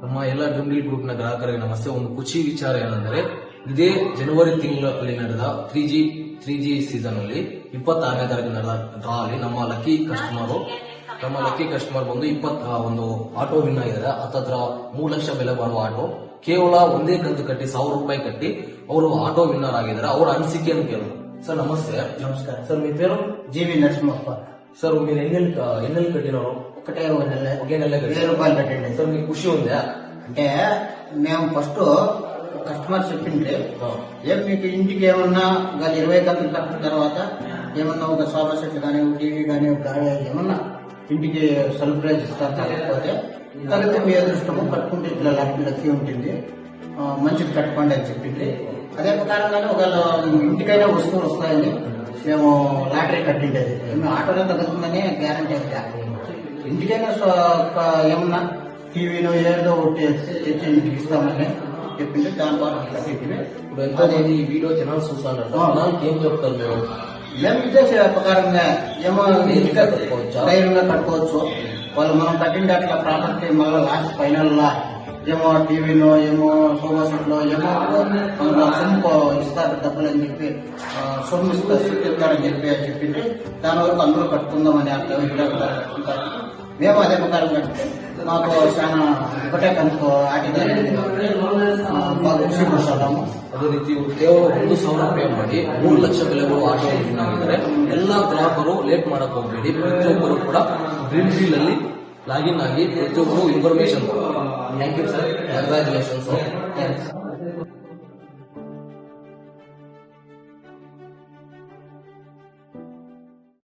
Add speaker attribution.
Speaker 1: ನಮ್ಮ ಎಲ್ಲ dream group ನ ಗ್ರಾಹಕರಿಗೆ ನಮಸ್ತೆ. ಒಂದು ಖುಷಿ ವಿಚಾರ ಏನಂದ್ರೆ, ಇದೇ ಜನವರಿ ತಿಂಗಳಲ್ಲಿ ನಡೆದ 3G ಸೀಸನ್ ಅಲ್ಲಿ 26ನೇ ತಾರೀಕು ನಡೆದ ಡ್ರಾ ಅಲ್ಲಿ ನಮ್ಮ ಲಕ್ಕಿ ಕಸ್ಟಮರ್ ಬಂದು ಒಂದು ಆಟೋ ವಿನ್ ಆಗಿದ್ದಾರೆ. ಹತ್ತತ್ರ 3 ಲಕ್ಷ ಬೆಲೆ ಬಾಳುವ ಆಟೋ. ಕೇವಲ ಒಂದೇ ಕಂತು ಕಟ್ಟಿ 1000 ರೂಪಾಯಿ ಕಟ್ಟಿ ಅವರು ಆಟೋ ವಿನ್ನರ್ ಆಗಿದ್ದಾರೆ. ಅವರ ಅನಿಸಿಕೆಯನ್ನು ಕೇಳೋದು. ಸರ್ ನಮస్తే.
Speaker 2: నమస్కారం.
Speaker 1: సార్ మీ పేరు?
Speaker 2: జీవి నరసింహప్ప.
Speaker 1: సార్ మీరు ఎన్నెళ్ళు కట్టినారు?
Speaker 2: ఒకటే ఒక నెల.
Speaker 1: ఒకే నెల
Speaker 2: 1000 రూపాయలు కట్టండి.
Speaker 1: సార్ మీకు ఖుషి ఉందా?
Speaker 2: అంటే మేము ఫస్ట్ కస్టమర్ చెప్పింటే ఏం మీకు ఇంటికి ఏమన్నా 20 గంటలు కట్టిన తర్వాత ఏమన్నా ఒక సోఫా సెట్ కానీ టీవీ కానీ ఏమన్నా ఇంటికి సర్ప్రైజ్ ఇస్తారు. కాకపోతే కలిగితే మీ అదృష్టము కట్టుకుంటే ఇట్లా లక్కీ ఉంటుంది, మంచిది కట్టుకోండి అని చెప్పింది. అదే ప్రకారంగానే ఒకవేళ ఇంటికైనా వస్తువులు వస్తాయని మేము లాటరీ కట్టిండేది. మేము ఆటోలో తగ్గుతుందని గ్యారంటీ అయితే ఇంటికైనా ఏమన్నా టీవీలో ఏదో ఒకటి తెచ్చి ఇంటికి ఇస్తామని చెప్పింది. దాని ద్వారా కట్టింది.
Speaker 1: ఇప్పుడు ఎంతో మంది ఈ వీడియో జనాలు చూస్తాను ఏం చెప్తారు మీరు?
Speaker 2: మేము ఇదే ప్రకారంగా ఏమో ధైర్యంగా కట్టుకోవచ్చు. వాళ్ళు మనం కట్టిండే అట్లా ప్రాపర్టీ మళ్ళీ లాస్ట్ ఫైనల్ లా ఏమో టీవీలో ఏమో సోఫా సెట్ లో ఏమో సొమ్ము ఇస్తారు డబ్బులు అని చెప్పి సొమ్ము ఇస్తారని చెప్పింది. దాని వరకు అందరూ కట్టుకుందామని అట్లా కట్టుకుంటారు. మేము అదే ప్రకారం కట్టితే మాకు చాలా ఒకటే కనుక ఆటిదారు బాగా ಖುಷಿ ಪಡ್ತಾము.
Speaker 1: ಅದೇ ರೀತಿ ಕೇವಲ 1,000 ರೂಪಾಯಿ ಮಾಡಿ 3 ಲಕ್ಷ ಬೆಲೆ ಬಾಳುವ ಆಟೋ ವಿನ್ ಆಗಿದ್ದಾರೆ. ಎಲ್ಲಾ ಗ್ರಾಹಕರು ಲೇಟ್ ಮಾಡಕ್ ಹೋಗಬೇಡಿ. ಪ್ರತಿಯೊಬ್ಬರು ಕೂಡ ಡ್ರೀಮ್ ಡೀಲ್ ಅಲ್ಲಿ ಲಾಗಿನ್ ಆಗಿ ಪ್ರತಿಯೊಬ್ಬರು information. Thank you sir. Congratulations.